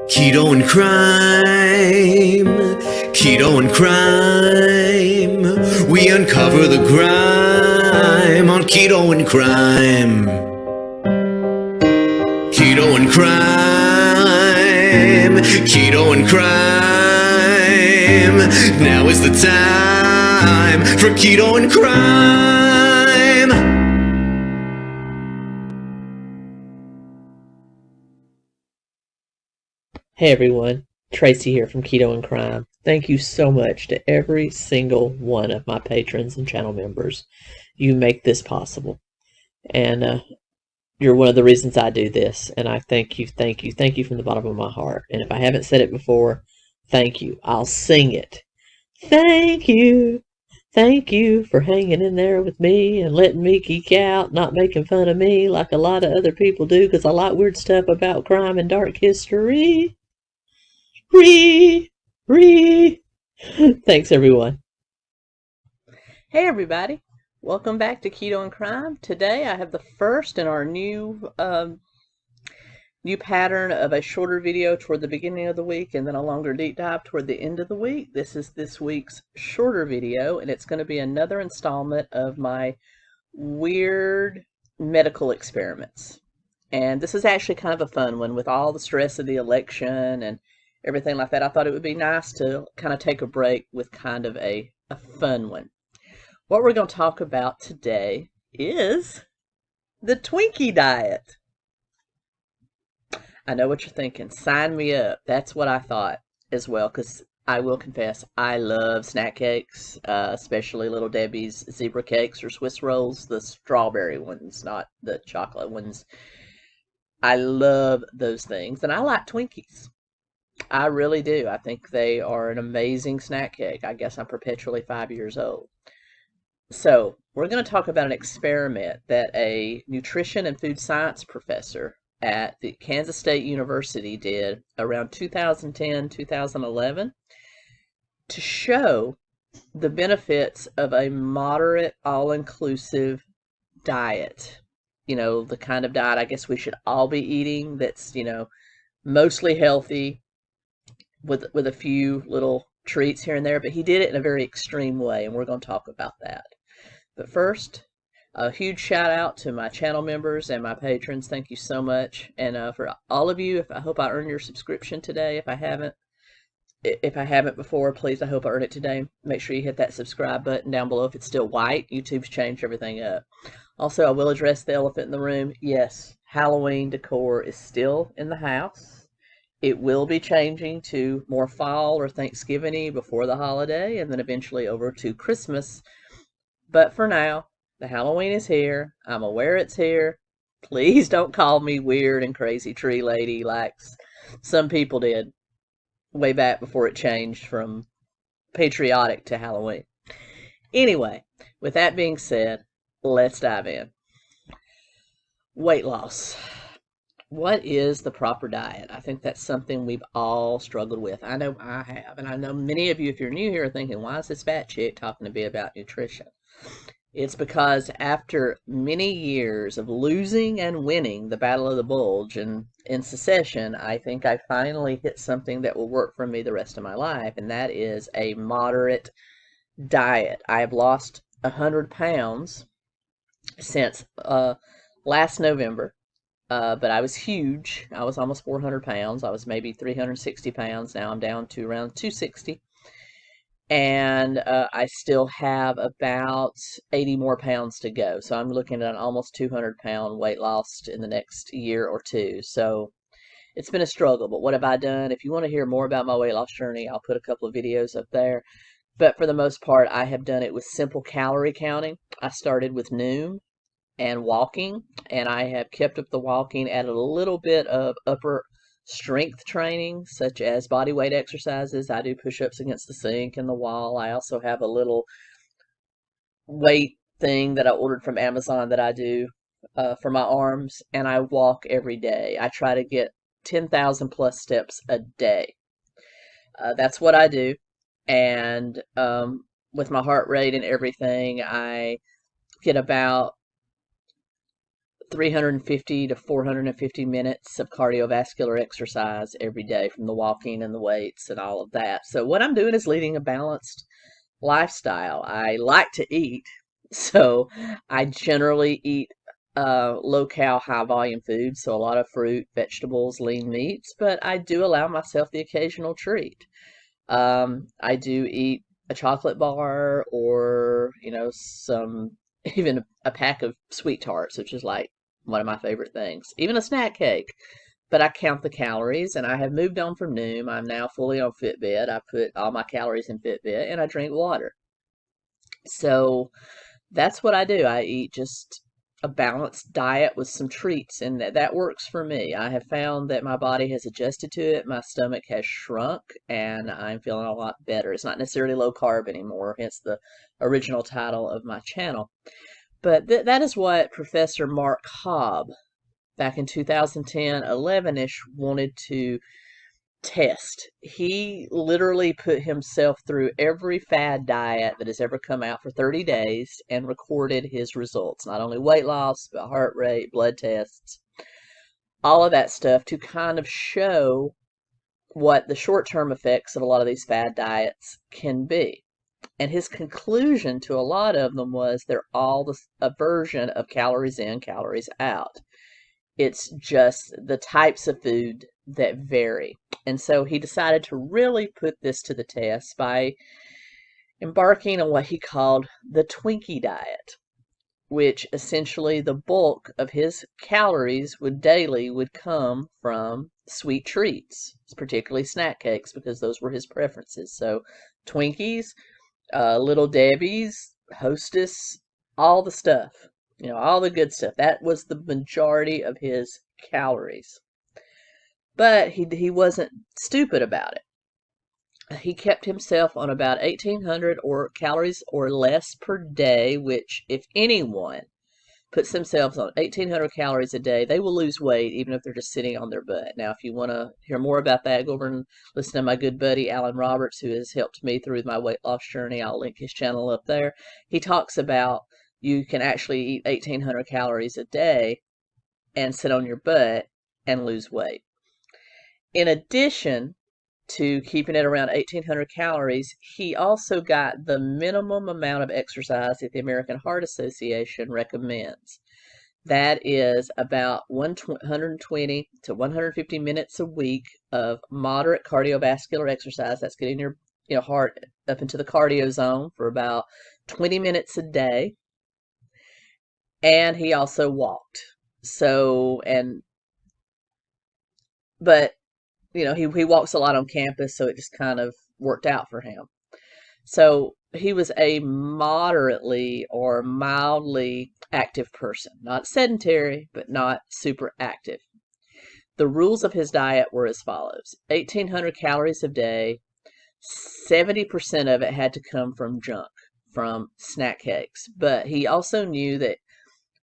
Keto and crime, keto and crime. We uncover the grime on keto and crime. Keto and crime, keto and crime. Now is the time for keto and crime. Hey everyone, Tracy here from Keto and Crime. Thank you so much to every single one of my patrons and channel members. You make this possible. And you're one of the reasons I do this. And I thank you from the bottom of my heart. And if I haven't said it before, thank you. I'll sing it. Thank you. Thank you for hanging in there with me and letting me geek out, not making fun of me like a lot of other people do, because I like weird stuff about crime and dark history. Thanks, everyone. Hey, everybody. Welcome back to Keto and Crime. Today, I have the first in our new pattern of a shorter video toward the beginning of the week and then a longer deep dive toward the end of the week. This is this week's shorter video, and it's going to be another installment of my weird medical experiments. And this is actually kind of a fun one with all the stress of the election and everything like that. I thought it would be nice to kind of take a break with kind of a fun one. What we're going to talk about today is the Twinkie diet. I know what you're thinking. Sign me up. That's what I thought as well, because I will confess, I love snack cakes, especially Little Debbie's zebra cakes or Swiss rolls, the strawberry ones, not the chocolate ones. I love those things, and I like Twinkies. I really do. I think they are an amazing snack cake. I guess I'm perpetually 5 years old. So we're going to talk about an experiment that a nutrition and food science professor at the Kansas State University did around 2010, 2011 to show the benefits of a moderate, all-inclusive diet. You know, the kind of diet I guess we should all be eating that's, you know, mostly healthy, with a few little treats here and there, but he did it in a very extreme way, and we're going to talk about that. But first, a huge shout out to my channel members and my patrons. Thank you so much. And for all of you, I hope I earn your subscription today. If I haven't before, please, I hope I earn it today. Make sure you hit that subscribe button down below if it's still white. YouTube's changed everything up. Also, I will address the elephant in the room. Yes, Halloween decor is still in the house. It will be changing to more fall or Thanksgiving-y before the holiday, and then eventually over to Christmas. But for now, the Halloween is here. I'm aware it's here. Please don't call me weird and crazy tree lady like some people did way back before it changed from patriotic to Halloween. Anyway, with that being said, let's dive in. Weight loss. What is the proper diet? I think that's something we've all struggled with. I know I have, and I know many of you, if you're new here, are thinking, why is this fat chick talking to me about nutrition? It's because after many years of losing and winning the Battle of the Bulge and in secession, I think I finally hit something that will work for me the rest of my life, and that is a moderate diet. I have lost 100 pounds since last November. But I was huge. I was almost 400 pounds. I was maybe 360 pounds. Now I'm down to around 260. And I still have about 80 more pounds to go. So I'm looking at an almost 200-pound weight loss in the next year or two. So it's been a struggle. But what have I done? If you want to hear more about my weight loss journey, I'll put a couple of videos up there. But for the most part, I have done it with simple calorie counting. I started with Noom and walking, and I have kept up the walking, added a little bit of upper strength training, such as body weight exercises. I do push-ups against the sink and the wall. I also have a little weight thing that I ordered from Amazon that I do for my arms, and I walk every day. I try to get 10,000 plus steps a day. That's what I do, and with my heart rate and everything, I get about 350 to 450 minutes of cardiovascular exercise every day from the walking and the weights and all of that. So what I'm doing is leading a balanced lifestyle. I like to eat, so I generally eat low-cal, high-volume food, so a lot of fruit, vegetables, lean meats, but I do allow myself the occasional treat. I do eat a chocolate bar or, even a pack of sweet tarts, which is like one of my favorite things, even a snack cake. But I count the calories, and I have moved on from Noom. I'm now fully on Fitbit. I put all my calories in Fitbit, and I drink water. So that's what I do. I eat just a balanced diet with some treats, and that works for me. I have found that my body has adjusted to it. My stomach has shrunk, and I'm feeling a lot better. It's not necessarily low carb anymore, hence the original title of my channel. But that is what Professor Mark Haub, back in 2010, 11-ish, wanted to test. He literally put himself through every fad diet that has ever come out for 30 days and recorded his results. Not only weight loss, but heart rate, blood tests, all of that stuff, to kind of show what the short-term effects of a lot of these fad diets can be. And his conclusion to a lot of them was they're all a version of calories in, calories out. It's just the types of food that vary. And so he decided to really put this to the test by embarking on what he called the Twinkie diet, which essentially the bulk of his calories daily would come from sweet treats, particularly snack cakes, because those were his preferences. So Twinkies, Little Debbie's, Hostess, all the stuff. All the good stuff. That was the majority of his calories. But he wasn't stupid about it. He kept himself on about 1,800 calories or less per day, which if anyone puts themselves on 1,800 calories a day, they will lose weight even if they're just sitting on their butt. Now, if you want to hear more about that, go over and listen to my good buddy Alan Roberts, who has helped me through my weight loss journey. I'll link his channel up there. He talks about you can actually eat 1,800 calories a day and sit on your butt and lose weight. In addition to keeping it around 1,800 calories, he also got the minimum amount of exercise that the American Heart Association recommends. That is about 120 to 150 minutes a week of moderate cardiovascular exercise. That's getting your heart up into the cardio zone for about 20 minutes a day. And he also walked. But he walks a lot on campus, so it just kind of worked out for him. So he was a moderately or mildly active person. Not sedentary, but not super active. The rules of his diet were as follows. 1,800 calories a day, 70% of it had to come from junk, from snack cakes. But he also knew that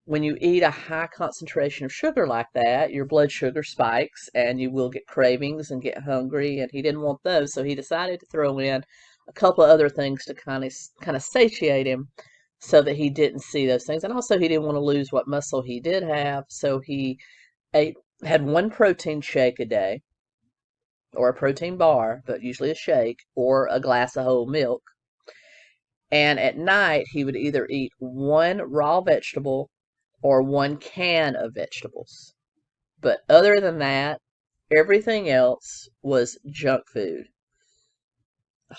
when you eat a high concentration of sugar like that, your blood sugar spikes and you will get cravings and get hungry, and he didn't want those, so he decided to throw in a couple of other things to kind of satiate him so that he didn't see those things. And also he didn't want to lose what muscle he did have, so he had one protein shake a day, or a protein bar, but usually a shake, or a glass of whole milk. And at night he would either eat one raw vegetable or one can of vegetables. But other than that, everything else was junk food.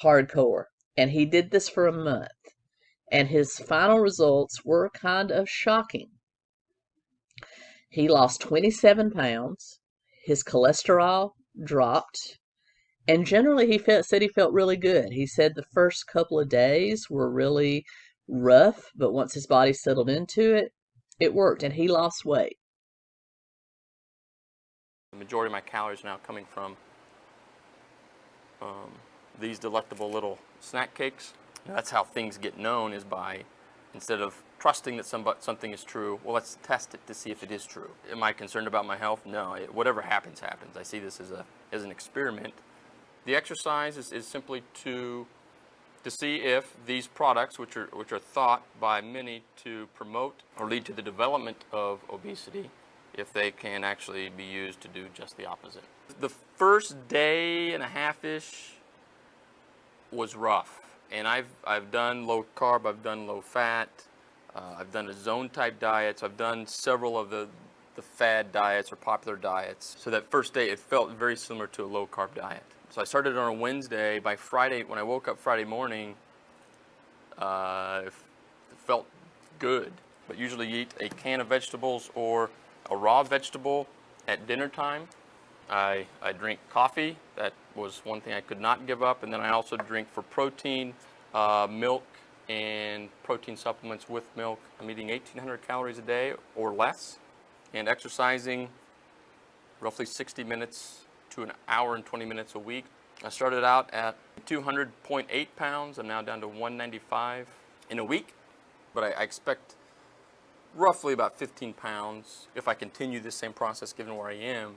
Hardcore. And he did this for a month. And his final results were kind of shocking. He lost 27 pounds. His cholesterol dropped. And generally said he felt really good. He said the first couple of days were really rough, but once his body settled into it, it worked, and he lost weight. The majority of my calories are now coming from these delectable little snack cakes. That's how things get known, is by, instead of trusting that something is true, well, let's test it to see if it is true. Am I concerned about my health? No. Whatever happens, happens. I see this as an experiment. The exercise is simply to to see if these products, which are thought by many to promote or lead to the development of obesity, if they can actually be used to do just the opposite. The first day and a half-ish was rough, and I've done low carb, I've done low fat, I've done a zone type diets, I've done several of the fad diets or popular diets. So that first day it felt very similar to a low carb diet. So I started on a Wednesday. By Friday, when I woke up Friday morning, it felt good. But usually you eat a can of vegetables or a raw vegetable at dinner time. I drink coffee. That was one thing I could not give up. And then I also drink for protein, milk and protein supplements with milk. I'm eating 1,800 calories a day or less and exercising roughly 60 minutes to an hour and 20 minutes a week. I started out at 200.8 pounds. I'm now down to 195 in a week, but I expect roughly about 15 pounds if I continue this same process given where I am.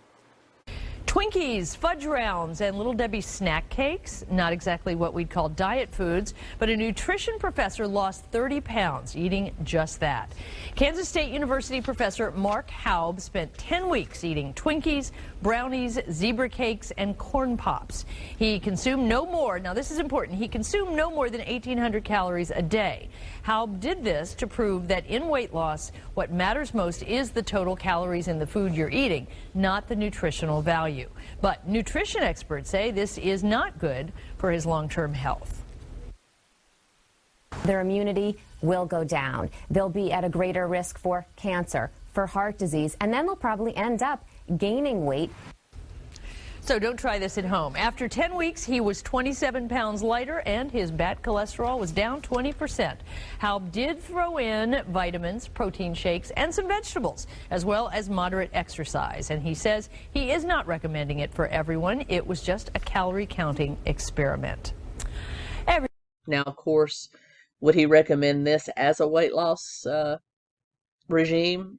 Twinkies, fudge rounds, and Little Debbie snack cakes, not exactly what we'd call diet foods, but a nutrition professor lost 30 pounds eating just that. Kansas State University professor Mark Haub spent 10 weeks eating Twinkies, brownies, zebra cakes, and corn pops. He consumed no more, now this is important, he consumed no more than 1,800 calories a day. Haub did this to prove that in weight loss, what matters most is the total calories in the food you're eating, not the nutritional value. But nutrition experts say this is not good for his long-term health. Their immunity will go down. They'll be at a greater risk for cancer, for heart disease, and then they'll probably end up gaining weight. So don't try this at home. After 10 weeks, he was 27 pounds lighter and his bad cholesterol was down 20%. Haub did throw in vitamins, protein shakes, and some vegetables, as well as moderate exercise. And he says he is not recommending it for everyone. It was just a calorie counting experiment. Now, of course, would he recommend this as a weight loss regime?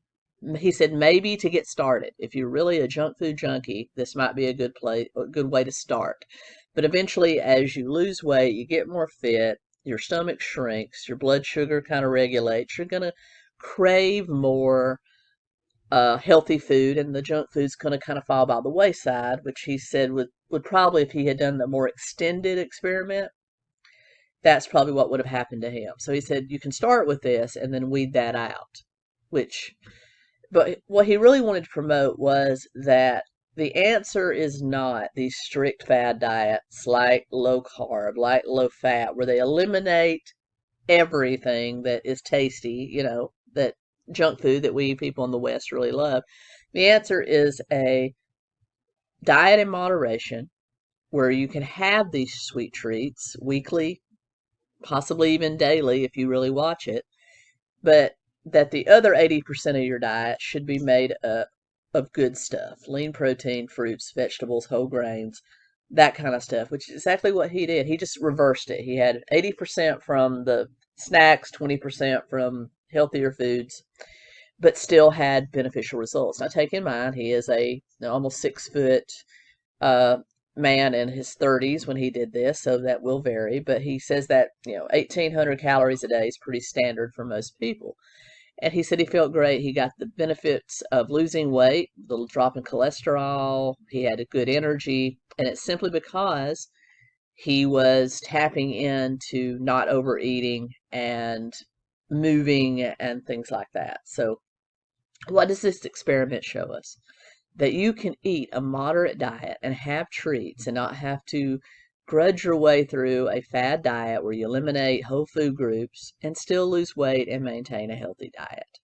He said maybe to get started. If you're really a junk food junkie, this might be a good way to start. But eventually, as you lose weight, you get more fit, your stomach shrinks, your blood sugar kind of regulates, you're going to crave more healthy food, and the junk food's going to kind of fall by the wayside, which he said would probably, if he had done the more extended experiment, that's probably what would have happened to him. So he said you can start with this and then weed that out, but what he really wanted to promote was that the answer is not these strict fad diets like low carb, like low fat, where they eliminate everything that is tasty, that junk food that we people in the West really love. The answer is a diet in moderation where you can have these sweet treats weekly, possibly even daily if you really watch it, but that the other 80% of your diet should be made up of good stuff, lean protein, fruits, vegetables, whole grains, that kind of stuff, which is exactly what he did. He just reversed it. He had 80% from the snacks, 20% from healthier foods, but still had beneficial results. Now, take in mind, he is a almost 6-foot man in his 30s when he did this, so that will vary, but he says that 1,800 calories a day is pretty standard for most people. And he said he felt great. He got the benefits of losing weight, the drop in cholesterol, he had a good energy, and it's simply because he was tapping into not overeating and moving and things like that. So what does this experiment show us? That you can eat a moderate diet and have treats and not have to grudge your way through a fad diet where you eliminate whole food groups and still lose weight and maintain a healthy diet.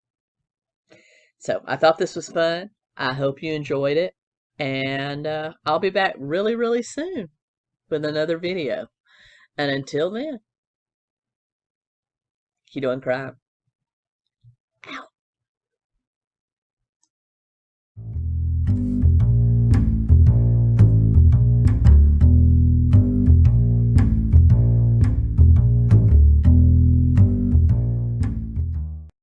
So I thought this was fun. I hope you enjoyed it. And I'll be back really, really soon with another video. And until then, keep doing crime.